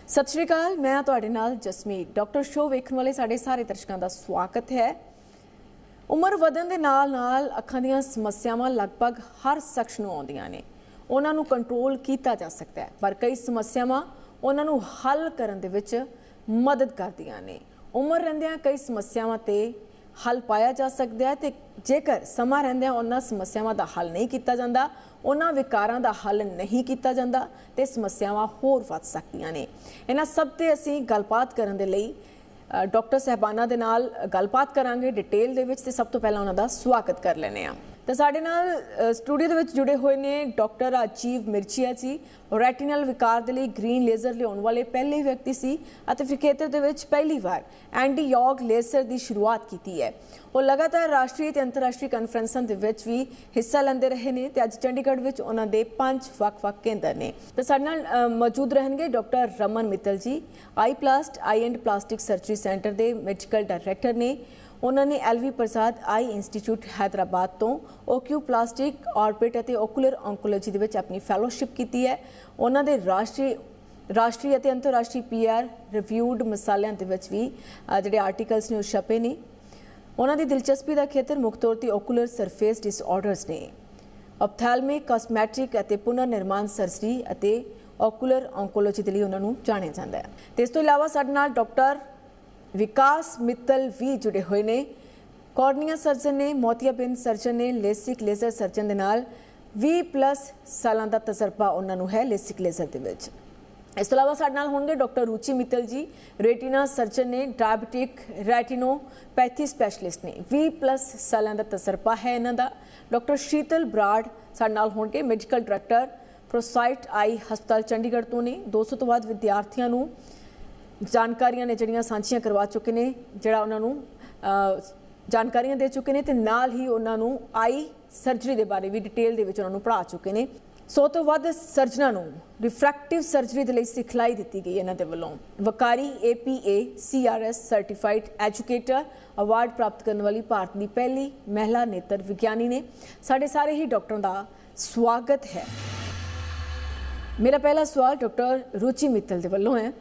सत श्री अकाल, मैं तुहाडे नाल जसमीत। डॉक्टर शो वेखण वाले साडे सारे दर्शकों का स्वागत है। उम्र वधन दे नाल नाल अखां दीयां समस्यावां लगभग हर शख्स नूं आउंदियां ने। उन्हां नूं कंट्रोल कीता जा सकता है, पर कई समस्यावां उन्हां नूं हल करन दे विच मदद करदियां ने। उम्र रहिंदियां कई समस्यावां ते हल पाया जा सकता है, तो जेकर समा रहिंदियां उन्हां समस्यावां दा हल नहीं किया जाता, उन्हां विकारां दा हल नहीं किया जाता, तो समस्यावां होर वध सकदियां ने। इन्हां सब ते असीं गलबात करन दे लई डॉक्टर साहबाना दे नाल गलबात करांगे डिटेल दे विच। ते सब तो पहला उन्हां दा स्वागत कर लैने आ। तो साडे नाल स्टूडियो दे विच जुड़े हुए ने डॉक्टर राजीव मिर्चिया जी। रैटिनल विकार दे लई ग्रीन लेजर लियाउण वाले पहले व्यक्ति सी अते फिर खेतर दे विच पहली बार एंटी यॉग लेजर की शुरुआत की है। वो लगातार राष्ट्रीय ते अंतरराष्ट्रीय कॉन्फ्रेंसां दे विच भी हिस्सा लैंदे रहे ने ते अज चंडीगढ़ विच उन्हां दे 5 ਵੱਖ-ਵੱਖ केंद्र ने। तो साडे नाल मौजूद रहणगे doctor Raman Mittal ji, eye plast eye and plastic surgery centre के मैडिकल डायरैक्टर ने। उन्होंने L V Prasad eye institute Hyderabad तो ओक्यू प्लास्टिक ऑर्बिट और ओकुलर ऑन्कोलॉजी दे विच अपनी फैलोशिप की है। उन्होंने राष्ट्रीय और अंतरराष्ट्रीय PR रिव्यूड मसालियां दे विच भी जिहड़े आर्टिकल्स ने वो छपे ने। उन्होंने दिलचस्पी का खेतर मुख्य तौर पर ओकुलर सरफेस डिसऑर्डर्स ने, ऑप्थैल्मिक कॉस्मैटिक और पुनर्निर्माण सर्जरी और ओकुलर ऑन्कोलॉजी के लिए उन्होंने जानिया जाता है। तो इस तो इलावा साडे नाल डॉक्टर विकास मित्तल भी जुड़े हुए ने। कॉर्निया सर्जन ने, मोतियाबिंद सर्जन ने, लेसिक लेजर सर्जन के नाल 20+ सालों का तजर्बा उन्होंने है लेसिक लेजर के विच। इस तो इलावा साडे नाल होंगे डॉक्टर रुचि मित्तल जी, रेटिना सर्जन ने, डायबिटिक रेटिनोपैथी स्पैशलिस्ट ने। 20+ सालों का तजर्बा है इन्हां दा। डॉक्टर शीतल बराड़ साडे नाल होंगे, मेडिकल डायरैक्टर प्रोसाइट आई हस्पताल चंडीगढ़ तो ने। 200 तो वध विद्यार्थियों को जानकारियां ने जिहड़ियां सांझियां करवा चुके ने, जिहड़ा उन्होंने जानकारियां दे चुके हैं, तो नाल ही उन्होंने आई सर्जरी के बारे भी डिटेल दे विच उन्होंने पढ़ा चुके हैं। 100 तो वध सर्जनां नूं रिफ्रैक्टिव सर्जरी के लिए सिखलाई दी गई इन्हां दे वल्लों। Waqari APA CRS certified educator award प्राप्त करने वाली भारत की पहली महिला नेत्र विज्ञानी ने। साढ़े सारे ही डॉक्टरों का स्वागत है। मेरा पहला सवाल डॉक्टर रुचि मित्तल के वल्लों है।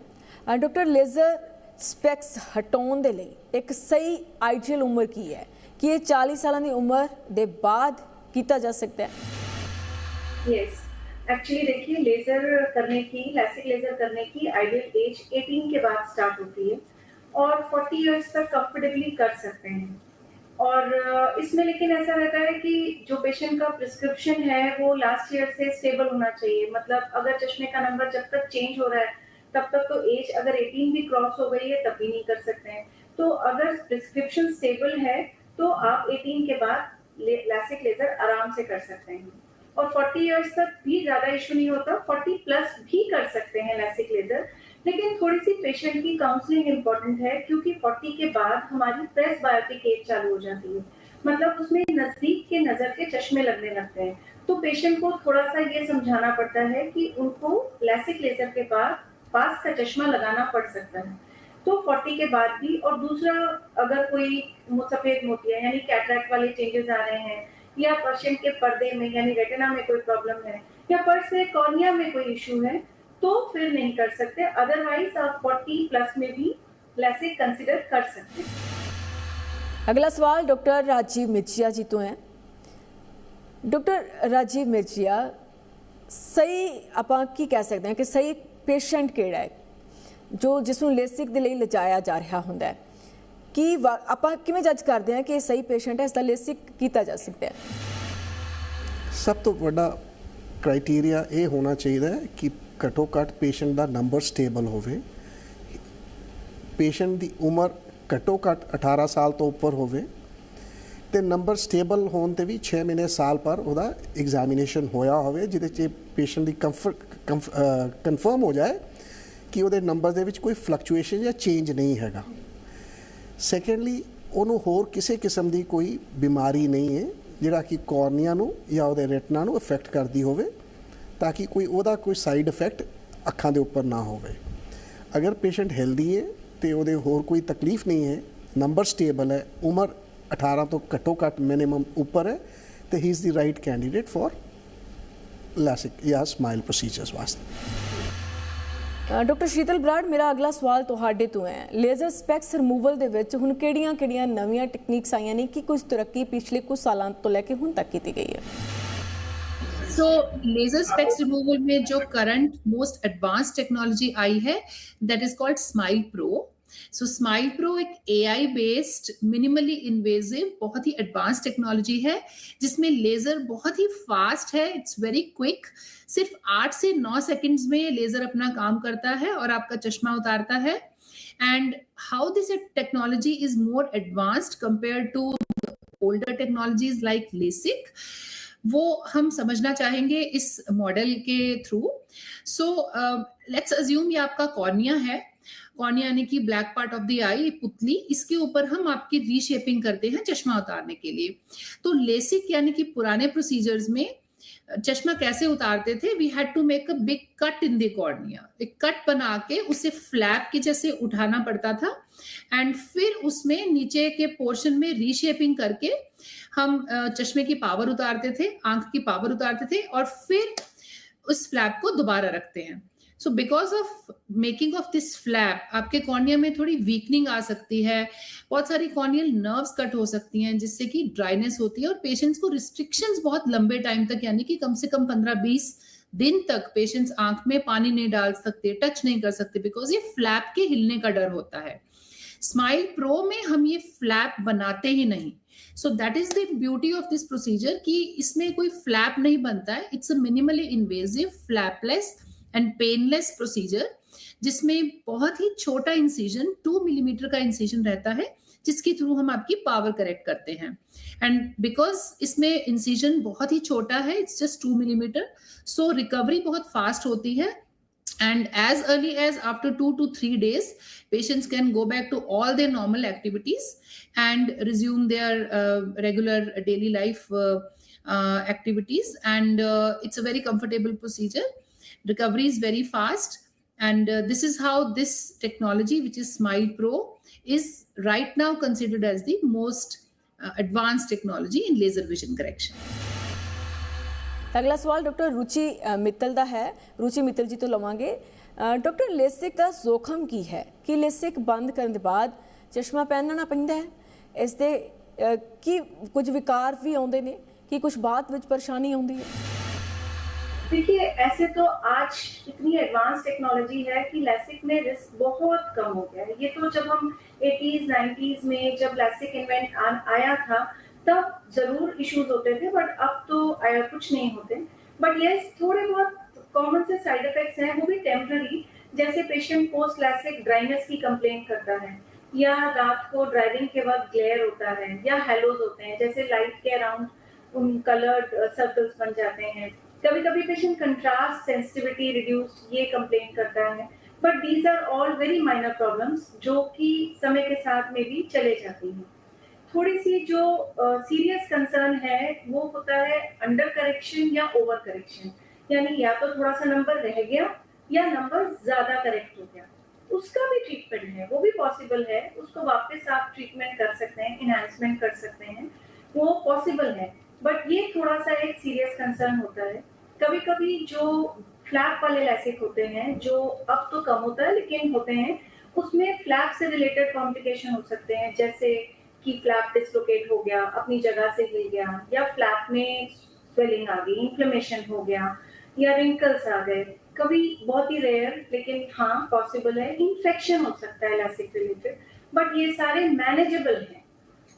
डॉक्टर लेजर स्पैक्स हटाने के लिए एक सही आइडियल उम्र की है कि ये 40 साल की उम्र के बाद किया जा सकता है? यस, एक्चुअली देखिए, लेजर करने की, लैसिक लेजर करने की आइडियल एज 18 के बाद स्टार्ट होती है और 40 इयर्स तक कंफर्टेबली कर सकते हैं। और इसमें लेकिन ऐसा रहता है कि जो पेशेंट का प्रिस्क्रिप्शन है वो लास्ट ईयर से स्टेबल होना चाहिए। मतलब अगर चश्मे का नंबर जब तक चेंज हो रहा है तब तक तो एज अगर 18 भी क्रॉस हो गई है तब भी नहीं कर सकते हैं। तो अगर प्रिस्क्रिप्शन स्टेबल है तो आप 18 के बाद लैसिक लेजर आराम से कर सकते हैं। और 40 इयर्स तक भी ज़्यादा इशू नहीं होता, 40+ भी कर सकते हैं लैसिक लेजर। लेकिन थोड़ी सी पेशेंट की काउंसलिंग इंपॉर्टेंट है, क्योंकि 40 के बाद हमारी प्रेस बायोटिक एज चालू हो जाती है। मतलब उसमें नज़दीक के नज़र के चश्मे लगने लगते हैं। तो पेशेंट को थोड़ा सा ये समझाना पड़ता है कि उनको लैसिक लेजर के बाद पास का चश्मा लगाना पड़ सकता है। तो 40 के बाद भी। और दूसरा, अगर कोई सफेद मोतिया यानी कैटरैक्ट वाले चेंजेस आ रहे हैं, या पेशेंट के पर्दे में यानी रेटिना में कोई प्रॉब्लम है, या पर से कॉर्निया में कोई इशू है, तो फिर नहीं कर सकते। अदरवाइज आप 40+ में भी लैसिक कंसिडर कर सकते हैं। अगला सवाल डॉक्टर राजीव मिर्चिया जी तो है। डॉक्टर राजीव मिर्चिया, सही आपां की कह सकते हैं कि सही पेशेंट किहड़ा है जो जिसनूं लेसिक दे लई लिजाया जा रहा हुंदा है? कि आपां किवें जज करते हैं कि सही पेशेंट है, इसदा लेसिक किया जा सकता है? सब तो बड़ा क्राइटेरिया ये होना चाहिए कि घट्टो घट्ट पेशेंट का नंबर स्टेबल होवे, पेशेंट की उम्र घट्टो घट्ट 18 साल तो उपर होवे, ते नंबर स्टेबल होने ते भी 6 महीने साल पर उहदा एग्जामिनेशन होया होवे, जिहदे च पेशेंट की कन्फर्म हो जाए कि उहदे नंबर दे विच कोई फ्लक्चुएशन या चेंज नहीं हैगा। सैकेंडली, उन्होंने होर किसी किस्म की कोई बीमारी नहीं है जिहड़ा कि कॉर्निया नूं या उहदे रेटिना नूं अफेक्ट करती होवे, ताकि कोई साइड इफेक्ट अखां दे उपर ना होवे। अगर पेशेंट हेल्दी है तो उहदे होर कोई तकलीफ नहीं है, नंबर स्टेबल है, उम्र 18 तो घट्टो घट्ट मिनिमम उपर है, तो he is the right candidate for LASIK या स्माइल प्रोसीजर्स वास्ते। ਡਾਕਟਰ ਸ਼ੀਤਲ ਬਰਾੜ, ਮੇਰਾ ਅਗਲਾ ਸਵਾਲ ਤੁਹਾਡੇ ਤੋਂ ਹੈ। ਲੇਜ਼ਰ ਸਪੈਕਸ ਰਿਮੂਵਲ ਦੇ ਵਿੱਚ ਹੁਣ ਕਿਹੜੀਆਂ ਨਵੀਆਂ ਟੈਕਨੀਕਸ ਆਈਆਂ ਨੇ ਕਿ ਕੁਝ ਤਰੱਕੀ ਪਿਛਲੇ ਕੁਝ ਸਾਲਾਂ ਤੋਂ ਲੈ ਕੇ ਹੁਣ ਤੱਕ ਕੀਤੀ ਗਈ ਹੈ? So laser specs removal में जो current most advanced technology आई है, that is called Smile Pro. So Smile Pro एक AI based minimally invasive बहुत ही advanced technology है जिसमें लेजर बहुत ही fast है, it's very quick. सिर्फ 8 से 9 सेकंड्स में लेजर अपना काम करता है और आपका चश्मा उतारता है. And how this technology is more advanced compared to older technologies like LASIK, वो हम समझना चाहेंगे इस मॉडल के थ्रू. सो लेट्स अज्यूम ये आपका कॉर्निया है. कॉर्निया यानी कि ब्लैक पार्ट ऑफ द आई, पुतली, इसके ऊपर हम आपकी रीशेपिंग करते हैं चश्मा उतारने के लिए. तो लेसिक यानी कि पुराने प्रोसीजर्स में चश्मा कैसे उतारते थे, we had to make a big cut in the cornea. एक कट बना के उसे फ्लैप के जैसे उठाना पड़ता था एंड फिर उसमें नीचे के पोर्शन में रीशेपिंग करके हम चश्मे की पावर उतारते थे, आंख की पावर उतारते थे और फिर उस फ्लैप को दोबारा रखते हैं. So because of making of this flap आपके कॉर्निया में थोड़ी वीकनिंग आ सकती है, बहुत सारी कॉर्नियल नर्व्स कट हो सकती हैं जिससे कि ड्राइनेस होती है और पेशेंट्स को रिस्ट्रिक्शंस बहुत लंबे टाइम तक यानी कि कम से कम 15-20 दिन तक पेशेंट्स आंख में पानी नहीं डाल सकते, टच नहीं कर सकते, बिकॉज ये फ्लैप के हिलने का डर होता है. स्माइल प्रो में हम ये फ्लैप बनाते ही नहीं. So that is the beauty of this procedure कि इसमें कोई फ्लैप नहीं बनता है. It's a minimally invasive, flapless and painless procedure जिसमें बहुत ही छोटा इंसिजन 2 मिलीमीटर का इंसिजन रहता है जिसके थ्रू हम आपकी पावर करेक्ट करते हैं. एंड बिकॉज इसमें इंसिजन बहुत ही छोटा है, it's just 2 millimetre, so recovery बहुत फास्ट होती है. And as early as after 2 to 3 days, patients can go back to all their normal activities and resume their regular daily life activities. And it's a very comfortable procedure. Recovery is very fast. And this is how this technology, which is Smile Pro, is right now considered as the most advanced technology in laser vision correction. अगला सवाल doctor रुचि मित्तल ਦਾ ਹੈ। रुचि मित्तल जी तो लवांगे। Doctor LASIK ਦਾ जोखम की है कि LASIK बंद करने के बाद चश्मा पहनना पैंदा है, इस दे की कुछ विकार भी आउंदे ने कि कुछ बाद विच परेशानी आउंदी है? देखिए, ऐसे तो आज इतनी एडवांस टेक्नोलॉजी है कि लेसिक में रिस्क बहुत कम हो गया है. ये तो जब हम 80s 90s में जब लेसिक इन्वेंट आया था तब जरूर इश्यूज होते थे, बट अब तो कुछ नहीं होते. बट यस, थोड़े बहुत कॉमन से साइड इफेक्ट्स हैं, वो भी टेम्पररी. जैसे पेशेंट पोस्ट लेसिक ड्राइनेस की कंप्लेंट करता है, या रात को ड्राइविंग के वक्त ग्लेयर होता है, या हेलोज होते हैं, जैसे लाइट के अराउंड कलर्ड सर्कल्स बन जाते हैं. कभी कभी पेशेंट कंट्रास्ट सेंसिटिविटी रिड्यूस्ड, ये कंप्लेंट करता है. But these are all very minor problems जो कि समय के साथ में भी चले जाती हैं. थोड़ी सी जो सीरियस कंसर्न है वो होता है अंडर करेक्शन या ओवर करेक्शन, यानी या तो थोड़ा सा नंबर रह गया या नंबर ज्यादा करेक्ट हो गया. उसका भी ट्रीटमेंट है, वो भी पॉसिबल है. उसको वापस आप ट्रीटमेंट कर सकते हैं, इनहैंसमेंट कर सकते हैं, वो पॉसिबल है. बट ये थोड़ा सा एक सीरियस कंसर्न होता है. कभी कभी जो फ्लैप वाले लेसिक होते हैं, जो अब तो कम होता है लेकिन होते हैं, उसमें फ्लैप से रिलेटेड कॉम्प्लिकेशन हो सकते हैं, जैसे कि फ्लैप डिसलोकेट हो गया, अपनी जगह से हिल गया, या फ्लैप में स्वेलिंग आ गई, इन्फ्लेमेशन हो गया, या रिंकल्स आ गए. कभी बहुत ही रेयर लेकिन हाँ पॉसिबल है, इन्फेक्शन हो सकता है लेसिक रिलेटेड. बट ये सारे मैनेजेबल हैं.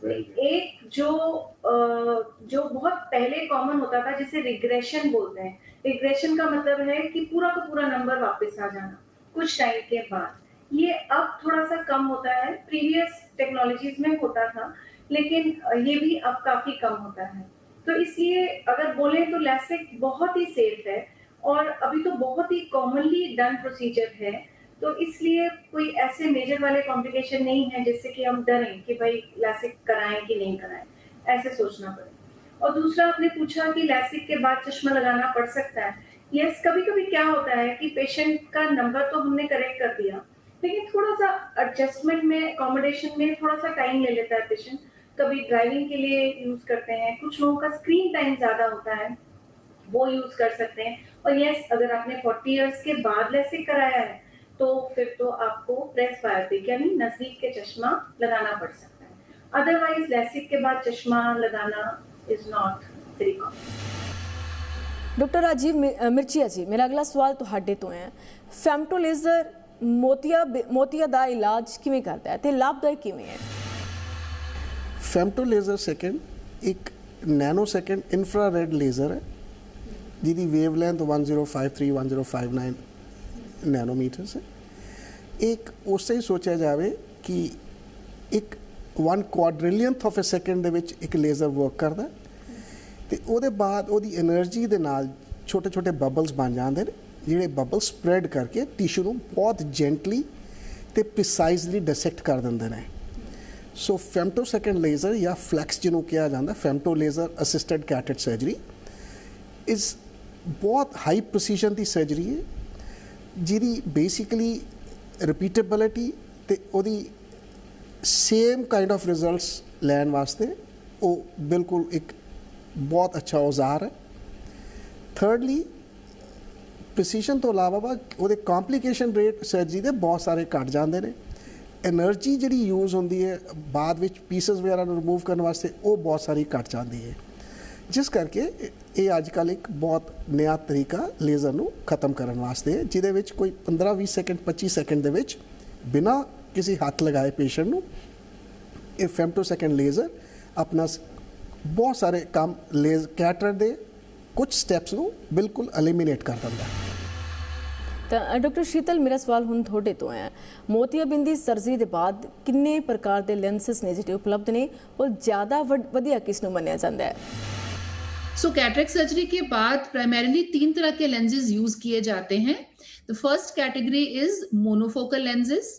एक जो बहुत पहले कॉमन होता था जिसे रिग्रेशन बोलते हैं. रिग्रेशन का मतलब है कि पूरा का पूरा नंबर वापस आ जाना कुछ टाइम के बाद. ये अब थोड़ा सा कम होता है, प्रीवियस टेक्नोलॉजीज में होता था, लेकिन ये भी अब काफी कम होता है. तो इसलिए अगर बोले तो लेसिक बहुत ही सेफ है और अभी तो बहुत ही कॉमनली डन प्रोसीजर है. तो इसलिए कोई ऐसे मेजर वाले कॉम्प्लिकेशन नहीं है जिससे कि हम डरें कि भाई लेसिक कराएं कि नहीं कराएं, ऐसे सोचना पड़े. और दूसरा आपने पूछा कि लेसिक के बाद चश्मा लगाना पड़ सकता है. यस, कभी कभी क्या होता है कि पेशेंट का नंबर तो हमने करेक्ट कर दिया, लेकिन थोड़ा सा एडजस्टमेंट में, अकोमोडेशन में थोड़ा सा टाइम ले लेता है पेशेंट. कभी ड्राइविंग के लिए यूज करते हैं, कुछ लोगों का स्क्रीन टाइम ज्यादा होता है, वो यूज कर सकते हैं. और यस, अगर आपने 40 इयर्स के बाद लेसिक कराया है तो फिर तो आपको प्रेस बायोपिक यानी नजदीक के चश्मा लगाना पड़ सकता है। अदरवाइज लैसिक के बाद चश्मा लगाना is not very common. Doctor Rajeev Mirchia ji, मेरा अगला सवाल ਤੁਹਾਡੇ ਤੋਂ ਹੈ, ਫੈਮਟੋ ਲੇਜ਼ਰ ਮੋਤੀਆ ਦਾ ਇਲਾਜ ਕਿਵੇਂ ਕਰਦਾ ਹੈ ਤੇ ਲਾਭਦਾਇਕ ਕਿਵੇਂ ਹੈ? ਫੈਮਟੋ ਲੇਜ਼ਰ ਸੈਕਿੰਡ ਇੱਕ ਨੈਨੋ ਸੈਕਿੰਡ ਇਨਫਰਾਰੈਡ ਲੇਜ਼ਰ ਹੈ ਜਿਹਦੀ ਵੇਵਲੈਂਥ 1053-1059 नैनोमीटर्स है। एक उससे ही सोचा जाए कि एक 1 क्वाड्रिलियंथ ऑफ ए सेकेंड ਦੇ ਵਿੱਚ ਇੱਕ ਲੇਜ਼ਰ ਵਰਕ ਕਰਦਾ ਤੇ ਉਹਦੇ ਬਾਅਦ ਉਹਦੀ એનર્ਜੀ ਦੇ ਨਾਲ ਛੋਟੇ ਛੋਟੇ ਬਬਲਸ ਬਣ ਜਾਂਦੇ ਨੇ ਜਿਹੜੇ ਬਬਲ ਸਪਰੈਡ ਕਰਕੇ ਟਿਸ਼ੂ ਨੂੰ ਬਹੁਤ ਜੈਂਟਲੀ ਤੇ ਪ੍ਰੀਸਾਈਜ਼ਲੀ ਡਿਸੈਕਟ ਕਰ ਦਿੰਦੇ ਨੇ। ਸੋ ਫੈਮਟੋ ਸੈਕਿੰਡ ਲੇਜ਼ਰ ਜਾਂ ਫਲੈਕਸ ਜਿਹਨੂੰ ਕਿਹਾ ਜਾਂਦਾ, ਫੈਮਟੋ ਲੇਜ਼ਰ ਅਸਿਸਟਡ ਕੈਟਰਡ ਸਰਜਰੀ ਇਜ਼ ਬਹੁਤ ਹਾਈ ਪ੍ਰੈਸੀਜਨ ਦੀ ਸਰਜਰੀ ਹੈ ਜਿਹਦੀ ਬੇਸਿਕਲੀ ਰਿਪੀਟੇਬਿਲਿਟੀ ਤੇ ਉਹਦੀ ਸੇਮ ਕਾਈਂਡ ਆਫ ਰਿਜ਼ਲਟਸ ਲੈਣ ਵਾਸਤੇ ਉਹ ਬਿਲਕੁਲ ਇੱਕ ਬਹੁਤ ਅੱਛਾ ਔਜ਼ਾਰ ਹੈ। ਥਰਡਲੀ ਪ੍ਰੈਸੀਜਨ ਤੋਂ ਇਲਾਵਾ ਉਹਦੇ ਕੰਪਲਿਕੇਸ਼ਨ ਰੇਟ ਸਰਜਰੀ ਦੇ ਬਹੁਤ ਸਾਰੇ ਘਟ ਜਾਂਦੇ ਨੇ। એનર્ਜੀ ਜਿਹੜੀ ਯੂਜ਼ ਹੁੰਦੀ ਹੈ ਬਾਅਦ ਵਿੱਚ ਪੀਸਸ ਵਗੈਰਾ ਨੂੰ ਰਿਮੂਵ ਕਰਨ ਵਾਸਤੇ ਉਹ ਬਹੁਤ ਸਾਰੀ ਘਟ ਜਾਂਦੀ ਹੈ, ਜਿਸ ਕਰਕੇ ਇਹ ਅੱਜ ਕੱਲ੍ਹ ਇੱਕ ਬਹੁਤ ਨਵਾਂ ਤਰੀਕਾ ਲੇਜ਼ਰ ਨੂੰ ਖਤਮ ਕਰਨ ਵਾਸਤੇ ਹੈ ਜਿਹਦੇ ਵਿੱਚ ਕੋਈ 15-20 ਸੈਕਿੰਡ 25 ਸੈਕਿੰਡ ਦੇ ਵਿੱਚ ਬਿਨਾਂ ਕਿਸੇ ਹੱਥ ਲਗਾਏ ਪੇਸ਼ੈਂਟ ਨੂੰ ਇਹ ਫੈਮਟੋ ਸੈਕਿੰਡ ਲੇਜ਼ਰ ਆਪਣਾ ਬਹੁਤ ਸਾਰੇ ਕੰਮ ਕੈਟਰਡ ਦੇ ਕੁਝ ਸਟੈਪਸ ਨੂੰ ਬਿਲਕੁਲ ਐਲੀਮੀਨੇਟ ਕਰ ਦਿੰਦਾ ਹੈ। ਤਾਂ ਡਾਕਟਰ ਸ਼ੀਤਲ, ਮੇਰਾ ਸਵਾਲ ਹੁਣ ਤੁਹਾਡੇ ਤੋਂ ਹੈ, ਮੋਤੀਆਬਿੰਦ ਦੀ ਸਰਜਰੀ ਦੇ ਬਾਅਦ ਕਿੰਨੇ ਪ੍ਰਕਾਰ ਦੇ ਲੈਂਸਸ ਨੇ ਜਿਹੜੇ ਉਪਲਬਧ ਨੇ ਔਰ ਜ਼ਿਆਦਾ ਵਧੀਆ ਕਿਸ ਨੂੰ ਮੰਨਿਆ ਜਾਂਦਾ ਹੈ? सो कैटरेक्ट सर्जरी के बाद प्राइमरीली 3 तरह के लेंसेज यूज किए जाते हैं। The first category is monofocal lenses.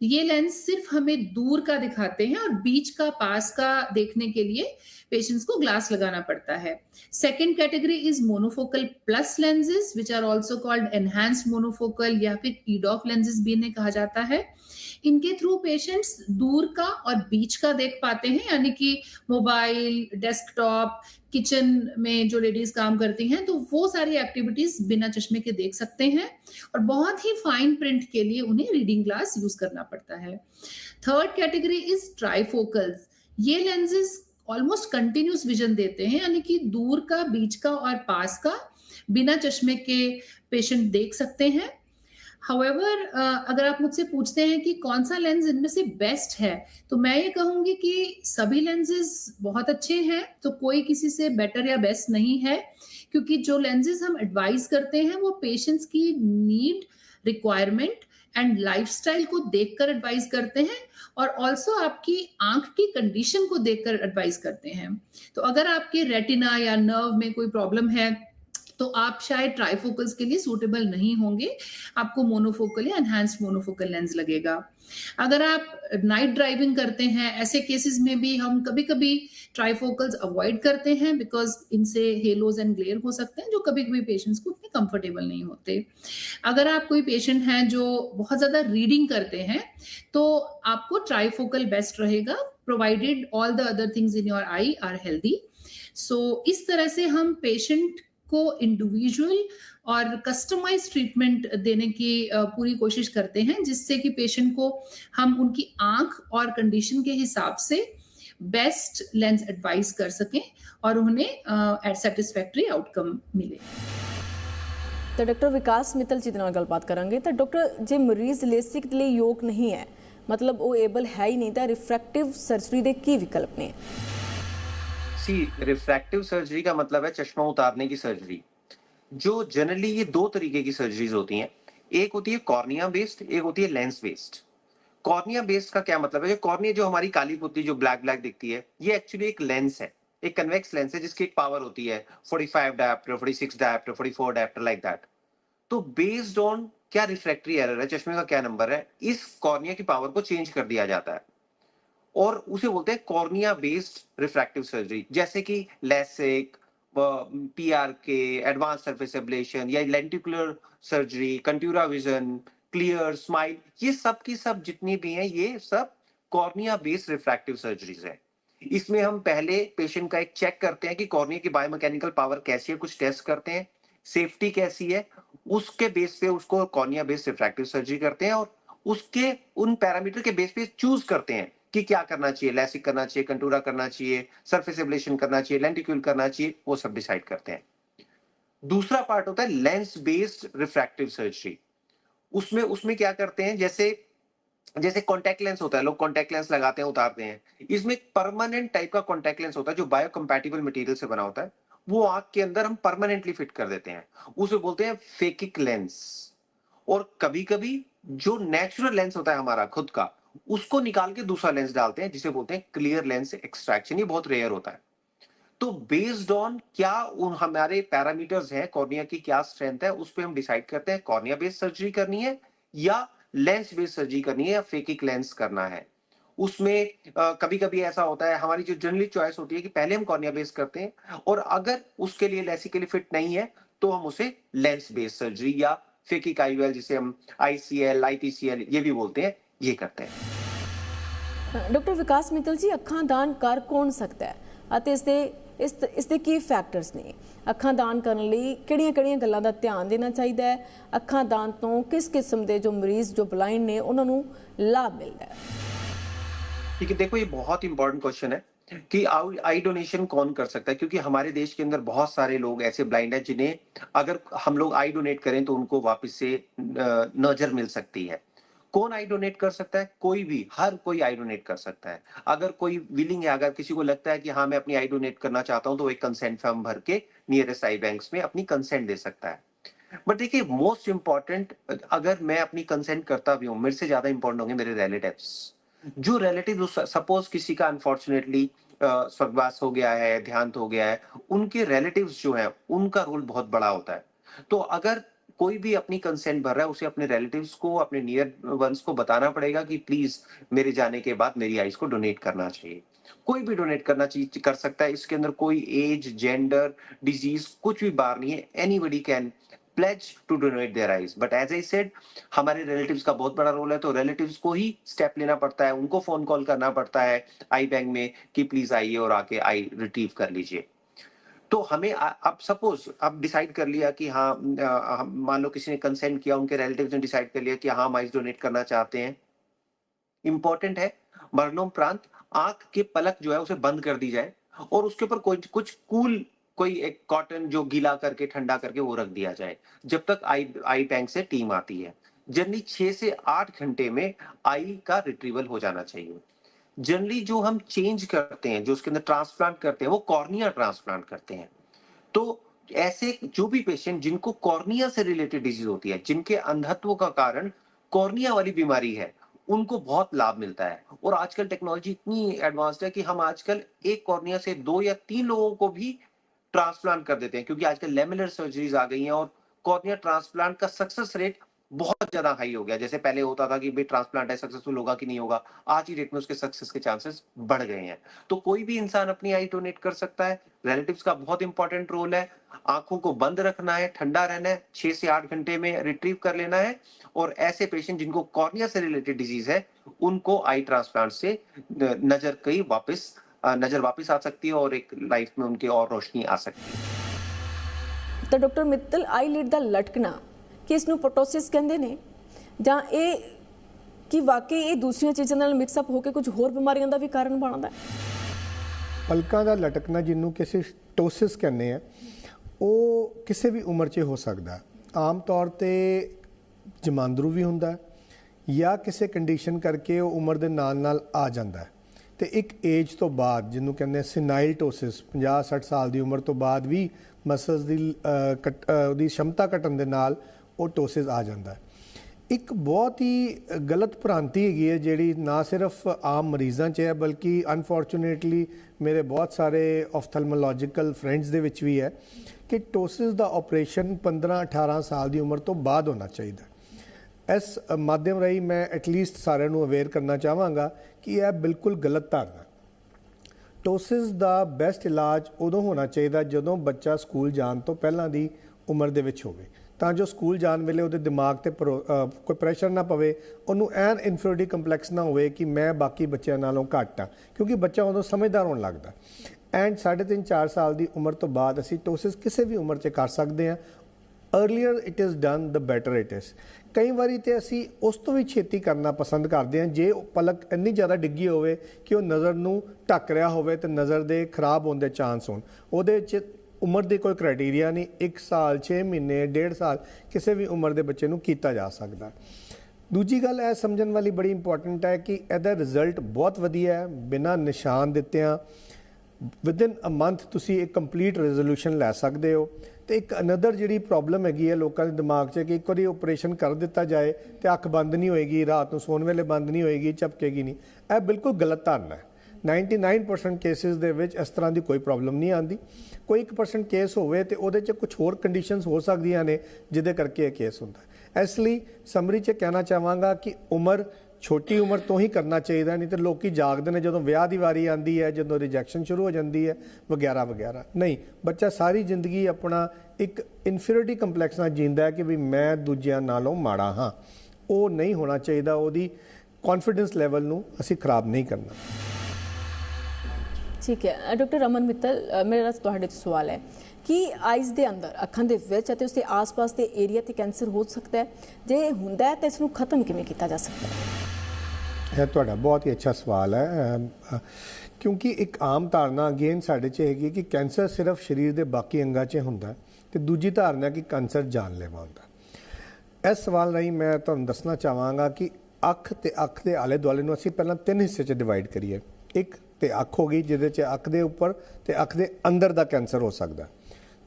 ये लेंस सिर्फ हमें दूर का दिखाते हैं और बीच का पास का देखने के लिए पेशेंट्स को ग्लास लगाना पड़ता है। Second category is monofocal plus lenses which are also called enhanced monofocal या फिर ईडॉफ लेंसेज भी इन्हें कहा जाता है। इनके थ्रू पेशेंट्स दूर का और बीच का देख पाते हैं, यानी कि मोबाइल, डेस्कटॉप, किचन में जो लेडीज काम करती हैं तो वो सारी एक्टिविटीज बिना चश्मे के देख सकते हैं और बहुत ही फाइन प्रिंट के लिए उन्हें रीडिंग ग्लास यूज करना पड़ता है। Third category is trifocals. ये लेंसेज ऑलमोस्ट कंटिन्यूस विजन देते हैं, यानी कि दूर का, बीच का और पास का बिना चश्मे के पेशेंट देख सकते हैं। हाउएवर अगर आप मुझसे पूछते हैं कि कौन सा लेंस इनमें से बेस्ट है, तो मैं ये कहूंगी कि सभी लेंसेज बहुत अच्छे हैं, तो कोई किसी से बेटर या बेस्ट नहीं है, क्योंकि जो लेंसेज हम एडवाइस करते हैं वो पेशेंट्स की नीड, रिक्वायरमेंट एंड लाइफस्टाइल को देखकर एडवाइस करते हैं और ऑल्सो आपकी आंख की कंडीशन को देखकर एडवाइस करते हैं। तो अगर आपके रेटिना या नर्व में कोई प्रॉब्लम है तो आप शायद ट्राइफोकल्स के लिए सूटेबल नहीं होंगे, आपको मोनोफोकल या एनहांस्ड मोनोफोकल लेंस लगेगा। अगर आप नाइट ड्राइविंग करते हैं, ऐसे केसेस में भी हम कभी कभी ट्राइफोकल्स अवॉइड करते हैं बिकॉज इनसे हेलोज एंड ग्लेयर हो सकते हैं जो कभी कभी पेशेंट्स को उतने कंफर्टेबल नहीं होते। अगर आप कोई पेशेंट हैं जो बहुत ज्यादा रीडिंग करते हैं तो आपको ट्राइफोकल बेस्ट रहेगा, provided all the other things in your eye are healthy. So इस तरह से हम पेशेंट को इंडिविजुअल और कस्टमाइज ट्रीटमेंट देने की पूरी कोशिश करते हैं, जिससे कि पेशेंट को हम उनकी आंख और कंडीशन के हिसाब से बेस्ट लेंस एडवाइस कर सकें और उन्हें सैटिस्फैक्टरी आउटकम मिले। तो डॉक्टर विकास मित्तल जी ਨਾਲ ਗੱਲਬਾਤ ਕਰਾਂਗੇ। ਤਾਂ ਡਾਕਟਰ, ਜੇ ਮਰੀਜ਼ ਲੇਸਿਕ ਲਈ ਯੋਗ ਨਹੀਂ ਹੈ, ਮਤਲਬ ਉਹ ਏਬਲ ਹੈ ਹੀ ਨਹੀਂ, ਤਾਂ ਰਿਫਰੈਕਟਿਵ ਸਰਜਰੀ ਦੇ ਕੀ ਵਿਕਲਪ ਨੇ? रिफ्रैक्टिव सर्जरी का मतलब है चश्मा उतारने की सर्जरी, जो जनरली ये 2 तरीके की सर्जरीज होती हैं। एक होती है कॉर्निया बेस्ड, एक होती है लेंस बेस्ड। कॉर्निया बेस्ड का क्या मतलब है? जो कॉर्निया जो हमारी काली पुतली जो ब्लैक ब्लैक दिखती है, ये एक्चुअली एक लेंस है, एक कन्वेक्स लेंस है जिसकी एक पावर होती है 45 dioptre, 46 dioptre, 44 dioptre like that. तो बेस्ड ऑन क्या रिफ्रैक्टरी एरर है, चश्मे का क्या नंबर है, इस कॉर्निया की पावर को चेंज कर दिया जाता है और उसे बोलते हैं कॉर्निया बेस्ड रिफ्रैक्टिव सर्जरी। जैसे कि LASIK, PRK, advanced surface ablation या lenticular surgery, Contoura vision, clear, smile, ये सब की सब जितनी भी हैं ये सब कॉर्निया बेस्ड रिफ्रैक्टिव सर्जरीज है। इसमें हम पहले पेशेंट का एक चेक करते हैं कि कॉर्निया की बायोमैकेनिकल पावर कैसी है, कुछ टेस्ट करते हैं। सेफ्टी कैसी है, उसके बेस पे उसको कॉर्निया बेस्ड रिफ्रैक्टिव सर्जरी करते हैं और उसके उन पैरामीटर के बेस पे चूज करते हैं कि क्या करना चाहिए, लैसिक करना चाहिए, कंटूरा करना चाहिए, सरफेस एब्लेशन करना चाहिए, लेंटिक्यूल करना चाहिए, वो सब डिसाइड करते हैं। दूसरा पार्ट होता है लेंस बेस्ड रिफ्रैक्टिव सर्जरी। उसमें उसमें क्या करते हैं, जैसे जैसे कॉन्टैक्ट लेंस होता है, लोग कॉन्टैक्ट लेंस लगाते हैं, उतारते हैं। इसमें एक परमानेंट टाइप का कॉन्टैक्ट लेंस होता है जो बायोकम्पैटिबल मटेरियल से बना होता है, वो आंख के अंदर हम परमानेंटली फिट कर देते हैं, उसे बोलते हैं फेकिक लेंस। और कभी कभी जो नेचुरल लेंस होता है हमारा खुद का, उसको निकाल के दूसरा लेंस डालते हैं, जिसे बोलते हैं क्लियर लेंस एक्सट्रैक्शन। ये बहुत रेयर होता है। तो बेस्ड ऑन क्या उन हमारे पैरामीटर्स हैं, कॉर्निया की क्या स्ट्रेंथ है, उस पर हम डिसाइड करते हैं कॉर्निया बेस्ड सर्जरी करनी है या लेंस बेस्ड सर्जरी करनी है या फेकिक लेंस करना है। उसमें कभी कभी ऐसा होता है, हमारी जो जनरली चॉइस होती है कि पहले हम कॉर्निया बेस्ड करते हैं और अगर उसके लिए लेसिकली फिट नहीं है तो हम उसे लेंस बेस्ड सर्जरी या फेकिक आईयूएल, जिसे हम आईसीएल, आईटीसीएल ये भी बोलते हैं, ये करते हैं। ਡਾਕਟਰ ਵਿਕਾਸ ਮਿੱਤਲ ਜੀ, ਅੱਖਾਂ ਦਾਨ ਕਰ ਕੌਣ ਸਕਦਾ ਹੈ ਅਤੇ ਇਸ ਦੇ ਕੀ ਫੈਕਟਰਸ ਨੇ? ਅੱਖਾਂ ਦਾਨ ਕਰਨ ਲਈ ਕਿਹੜੀਆਂ-ਕਿਹੜੀਆਂ ਗੱਲਾਂ ਦਾ ਧਿਆਨ ਦੇਣਾ ਚਾਹੀਦਾ ਹੈ? ਅੱਖਾਂ ਦਾਨ ਤੋਂ ਕਿਸ ਕਿਸਮ ਦੇ ਜੋ ਮਰੀਜ਼ ਜੋ ਬਲਾਈਂਡ ਨੇ ਉਹਨਾਂ ਨੂੰ ਲਾਭ ਮਿਲਦਾ ਹੈ? ठीक है, देखो ये बहुत इंपॉर्टेंट क्वेश्चन है कि आई डोनेशन कौन कर सकता है, क्योंकि हमारे देश के अंदर बहुत सारे लोग ऐसे ब्लाइंड हैं जिन्हें अगर हम लोग आई डोनेट करें तो उनको वापस से नजर मिल सकती है। कौन आई डोनेट कर सकता है? कोई भी, हर कोई आई डोनेट कर सकता है। अगर कोई विलिंग है, अगर किसी को लगता है कि हाँ मैं अपनी आई डोनेट करना चाहता हूं, तो एक कंसेंट फॉर्म भर के नियरेस्ट आई बैंक्स में अपनी कंसेंट दे सकता है। बट देखिए, मोस्ट इंपॉर्टेंट, अगर मैं अपनी कंसेंट करता भी हूँ, मेरे से ज्यादा इंपॉर्टेंट होंगे मेरे रिलेटिव्स। जो रिलेटिव, सपोज किसी का अनफॉर्चुनेटली स्वर्गवास हो गया है, देहांत हो गया है, उनके रिलेटिव्स जो है उनका रोल बहुत बड़ा होता है। तो अगर कोई भी अपनी कंसेंट भर रहा है, उसे अपने रिलेटिव्स को, अपने नियर वंस को बताना पड़ेगा कि प्लीज मेरे जाने के बाद मेरी आईज को डोनेट करना चाहिए। कोई भी डोनेट करना चाहिए, कर सकता है। इसके अंदर कोई एज, जेंडर, डिजीज कुछ भी बार नहीं है। Anybody can pledge to donate their eyes, but as I said, हमारे रिलेटिव्स का बहुत बड़ा रोल है, तो रिलेटिव्स को ही स्टेप लेना पड़ता है, उनको फोन कॉल करना पड़ता है आई बैंक में कि प्लीज आइए और आके आई रिट्रीव कर लीजिए। तो हमें अब सपोज अब डिसाइड कर लिया कि हाँ, मान लो किसी ने कंसेंट किया, उनके रिलेटिव्स ने डिसाइड कर लिया कि हाँ हम आइज डोनेट करना चाहते हैं। इंपॉर्टेंट है मरणोपरांत आंख के पलक जो है उसे बंद कर दी जाए और उसके ऊपर कुछ कूल, कोई एक कॉटन जो गीला करके ठंडा करके वो रख दिया जाए जब तक आई बैंक से टीम आती है। जनरली 6 से 8 घंटे में आई का रिट्रीवल हो जाना चाहिए। जनरली जो हम चेंज करते हैं, जो उसके अंदर ट्रांसप्लांट करते हैं, वो कॉर्निया ट्रांसप्लांट करते हैं। तो ऐसे जो भी पेशेंट जिनको कॉर्निया से रिलेटेड डिजीज होती है, जिनके अंधत्व का कारण कॉर्निया वाली बीमारी है, उनको बहुत लाभ मिलता है। और आजकल टेक्नोलॉजी इतनी एडवांस्ड है कि हम आजकल एक कॉर्निया से 2 या 3 लोगों को भी ट्रांसप्लांट कर देते हैं, क्योंकि आजकल लेमिनर सर्जरीज आ गई हैं और कॉर्निया ट्रांसप्लांट का सक्सेस रेट बहुत ज्यादा हाई हो गया। जैसे पहले होता था कि भाई ट्रांसप्लांट है, सक्सेसफुल होगा कि नहीं होगा, आज ही डेट में उसके सक्सेस के चांसेस बढ़ गए हैं। तो कोई भी इंसान अपनी आई डोनेट कर सकता है। रिलेटिव्स का बहुत इंपॉर्टेंट रोल है। आंखों को बंद रखना है, ठंडा रहना है, 6 से 8 घंटे में रिट्रीव कर लेना है। और ऐसे पेशेंट जिनको कॉर्निया से रिलेटेड डिजीज है, उनको आई ट्रांसप्लांट से नजर वापस आ सकती है और एक लाइफ में उनकी और रोशनी आ सकती है। तो डॉक्टर मित्तल, आईलिड ਦਾ ਲਟਕਣਾ ਕਿ ਇਸ ਨੂੰ ਪਟੋਸਿਸ ਕਹਿੰਦੇ ਨੇ, ਜਾਂ ਇਹ ਕਿ ਵਾਕਈ ਇਹ ਦੂਸਰੀਆਂ ਚੀਜ਼ਾਂ ਨਾਲ ਮਿਕਸ ਅਪ ਹੋ ਕੇ ਕੁਝ ਹੋਰ ਬਿਮਾਰੀਆਂ ਦਾ ਵੀ ਕਾਰਨ ਬਣਦਾ ਹੈ? ਪਲਕਾਂ ਦਾ ਲਟਕਣਾ, ਜਿਹਨੂੰ ਕਿਸੇ ਟੋਸਿਸ ਕਹਿੰਦੇ ਆ, ਉਹ ਕਿਸੇ ਵੀ ਉਮਰ 'ਚ ਹੋ ਸਕਦਾ। ਆਮ ਤੌਰ 'ਤੇ ਜਮਾਂਦਰੂ ਵੀ ਹੁੰਦਾ ਜਾਂ ਕਿਸੇ ਕੰਡੀਸ਼ਨ ਕਰਕੇ ਉਹ ਉਮਰ ਦੇ ਨਾਲ ਨਾਲ ਆ ਜਾਂਦਾ। ਤੇ ਇੱਕ ਏਜ ਤੋਂ ਬਾਅਦ, ਜਿਹਨੂੰ ਕਹਿੰਦੇ ਸਿਨਾਈਲ ਟੋਸਿਸ, 50-60 ਸਾਲ ਦੀ ਉਮਰ ਤੋਂ ਬਾਅਦ ਵੀ ਮਸਲਸ ਦੀ ਉਹਦੀ ਸ਼ਮਤਾ ਘਟਣ ਦੇ ਨਾਲ ਉਹ ਟੋਸਿਸ ਆ ਜਾਂਦਾ। ਇੱਕ ਬਹੁਤ ਹੀ ਗਲਤ ਭ੍ਰਾਂਤੀ ਹੈਗੀ ਹੈ, ਜਿਹੜੀ ਨਾ ਸਿਰਫ ਆਮ ਮਰੀਜ਼ਾਂ 'ਚ ਹੈ ਬਲਕਿ ਅਨਫੋਰਚੂਨੇਟਲੀ ਮੇਰੇ ਬਹੁਤ ਸਾਰੇ ਓਫਥਲਮੋਲੋਜੀਕਲ ਫਰੈਂਡਸ ਦੇ ਵਿੱਚ ਵੀ ਹੈ, ਕਿ ਟੋਸਿਸ ਦਾ ਆਪਰੇਸ਼ਨ 15-18 ਸਾਲ ਦੀ ਉਮਰ ਤੋਂ ਬਾਅਦ ਹੋਣਾ ਚਾਹੀਦਾ। ਇਸ ਮਾਧਿਅਮ ਰਾਹੀਂ ਮੈਂ ਐਟਲੀਸਟ ਸਾਰਿਆਂ ਨੂੰ ਅਵੇਅਰ ਕਰਨਾ ਚਾਹਾਂਗਾ ਕਿ ਇਹ ਬਿਲਕੁਲ ਗਲਤ ਧਾਰਨਾ। ਟੋਸਿਸ ਦਾ ਬੈਸਟ ਇਲਾਜ ਉਦੋਂ ਹੋਣਾ ਚਾਹੀਦਾ ਜਦੋਂ ਬੱਚਾ ਸਕੂਲ ਜਾਣ ਤੋਂ ਪਹਿਲਾਂ ਦੀ ਉਮਰ ਦੇ ਵਿੱਚ ਹੋਵੇ, ਤਾਂ ਜੋ ਸਕੂਲ ਜਾਣ ਵੇਲੇ ਉਹਦੇ ਦਿਮਾਗ 'ਤੇ ਕੋਈ ਪ੍ਰੈਸ਼ਰ ਨਾ ਪਵੇ, ਉਹਨੂੰ ਐਨ ਇਨਫੀਰੀਅਰਿਟੀ ਕੰਪਲੈਕਸ ਨਾ ਹੋਵੇ ਕਿ ਮੈਂ ਬਾਕੀ ਬੱਚਿਆਂ ਨਾਲੋਂ ਘੱਟ ਹਾਂ, ਕਿਉਂਕਿ ਬੱਚਾ ਉਦੋਂ ਸਮਝਦਾਰ ਹੋਣ ਲੱਗਦਾ। ਐਂਡ 3.5-4 ਸਾਲ ਦੀ ਉਮਰ ਤੋਂ ਬਾਅਦ ਅਸੀਂ ਟੋਸਿਸ ਕਿਸੇ ਵੀ ਉਮਰ 'ਚ ਕਰ ਸਕਦੇ ਹਾਂ। Earlier it is done the better it is. कई बारी तो असी उस तो भी छेती करना पसंद करते हैं जे पलक इन्नी ज़्यादा डिग्गी होवे कि वो नज़र नूं ढक रहा होवे ते नज़र दे खराब होने के चांस होण। उहदे च उम्र की कोई क्राइटेरिया नहीं, 1 साल 6 महीने 1.5 साल किसी भी उम्र के बच्चे नूं कीता जा सकता। दूजी गल यह समझण वाली बड़ी इंपॉर्टेंट है कि इहदा रिजल्ट बहुत वधिया है, बिना निशान दित्तिआं विदिन अ मंथ तुसी एक कंप्लीट रेजोल्यूशन लै सकते हो। तो एक अनदर जी प्रॉब्लम हैगी है लोगों के दिमाग से कि एक बार ऑपरेशन कर दिता जाए तो अख बंद नहीं होएगी, रात को सोने वेले बंद नहीं होएगी, झपकेगी नहीं। यह बिल्कुल गलत धारणा है। 99% केसिस दे विच इस तरह की कोई प्रॉब्लम नहीं आती। कोई 1% केस होवे तो उहदे च कुछ होर कंडीशनस हो सकदियां ने जिहदे करके यह केस होंदा है। इसलिए समरी च कहना चाहांगा कि उम्र छोटी उम्र तो ही करना चाहिए, नहीं तो लोग जागते हैं जो विआह की वारी आती है, जो रिजैक्शन शुरू हो जाती है वगैरह वगैरह। नहीं, बच्चा सारी जिंदगी अपना एक इनफीरियरिटी कंपलैक्स नाल जींदा है कि भी मैं दूजियां नालों माड़ा हाँ, वो नहीं होना चाहिए। वो कॉन्फिडेंस लैवल नूं असीं खराब नहीं करना। ठीक है डॉक्टर रमन मित्तल, मेरा तुहाडे तो सवाल है कि आइज़ के अंदर अखां दे विच अते उसके आस पास के एरिया ते कैंसर हो सकता है, जे हुंदा है तो इसनूं खत्म किवें कीता जा सकता है? यह तुहाडा बहुत ही अच्छा सवाल है, क्योंकि एक आम धारणा अगेन साढ़े च हैगी कि कैंसर सिर्फ शरीर के बाकी अंगां च हुंदा है, ते दूजी धारणा कि कैंसर जानलेवा हुंदा। इस सवाल राहीं मैं तुहानूं दसना चाहांगा कि अख ते अख के आले दुआले नूं असीं पहलां 3 हिस्से च डिवाइड करिए। एक ते अख हो गई जिहदे च अख दे उपर ते अख दे अंदर दा कैंसर हो सकदा।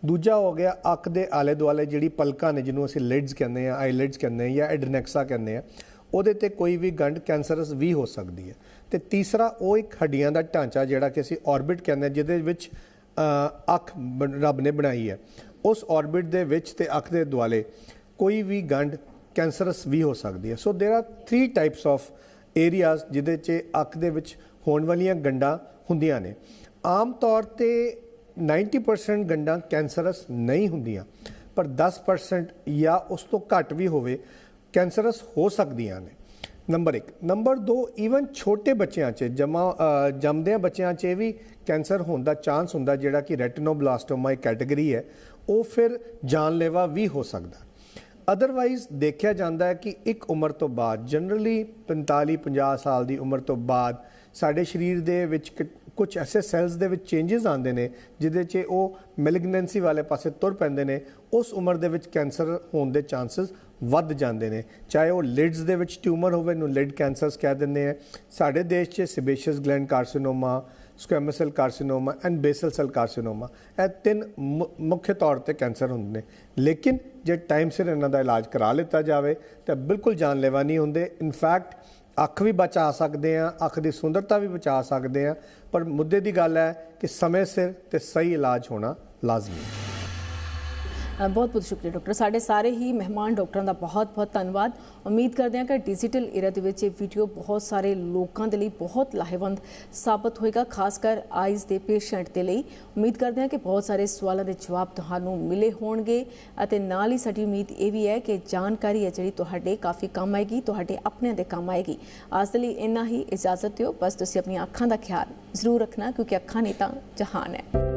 दूजा हो गया अख दे आले दुआले जिहड़ी पलकां ने, जिन्हों असीं लिड्स कहंदे हैं, आई लिड्स कहंदे हैं या एडनेक्सा कहंदे हैं, ਉਹਦੇ ਤੇ कोई भी गंढ कैंसरस भी हो सकती है। तो तीसरा वो एक हड्डियां का ढांचा जिहड़ा कि असीं ऑर्बिट कहंदे हैं, जिहदे विच अख रब ने बनाई है, उस ऑर्बिट दे विच ते अख दे दुआले कोई भी गंढ कैंसरस भी हो सकती है। So there are 3 types of areas जिहदे च अख दे विच होण वालियां गंढां हुंदियां ने। आम तौर ते 90% गंढां कैंसरस नहीं हुंदियां, पर 10% या उस तो घट भी होवे कैंसरस हो सकदियां ने। नंबर 1। नंबर 2, ईवन छोटे बच्चों च जमदियां बच्चों च भी कैंसर होने का चांस हुंदा, जिहड़ा कि रेटिनोब्लास्टोमा एक कैटेगरी है, वो फिर जानलेवा भी हो सकता। अदरवाइज देखा जाता है कि एक उम्र तो बाद जनरली 45-50 साल की उम्र तो बाद साडे शरीर दे विच कुछ ऐसे सैल्स दे विच चेंजिस आते हैं जिहदे च वो मैलिगनेंसी वाले पासे तुर पैंदे ने। उस उम्र दे विच कैंसर होने के चांसिस वध जाते हैं, चाहे वो लिड्स दे विच ट्यूमर होवे, नूं लिड कैंसरस कह दिंदे हैं। साडे देश च sebaceous gland carcinoma, squamous cell carcinoma and basal cell carcinoma, यह 3 मुख्य तौर पर कैंसर होंदे ने। लेकिन जे टाइम सिर इन्हां दा इलाज करा लिता जाए तो बिल्कुल जानलेवा नहीं होंदे। इनफैक्ट अख भी बचा सकते हैं, अख की सुंदरता भी बचा सकते हैं, पर मुद्दे की गल है कि समय सिर ते सही इलाज होना लाजमी है। बहुत बहुत शुक्रिया डॉक्टर। साढ़े सारे ही मेहमान डॉक्टरों का बहुत बहुत धन्यवाद। उम्मीद करते हैं कि डिजिटल इरा दे विच वीडियो बहुत सारे लोगों के लिए बहुत लाहेवंद साबित होएगा, खासकर आइज़ के पेशेंट के लिए। उम्मीद करते हैं कि बहुत सारे सवालों के जवाब तुहानू मिले होणगे, अते नाल ही साडी उम्मीद ये भी है कि जानकारी है जिहड़ी तुहाडे काफ़ी काम आएगी, तुहाडे अपने दे काम आएगी। आज के लिए इन्ना ही, इजाजत दिओ। बस तुसीं अपनी अखां दा ख्याल जरूर रखना, क्योंकि अखां नहीं तां जहान है।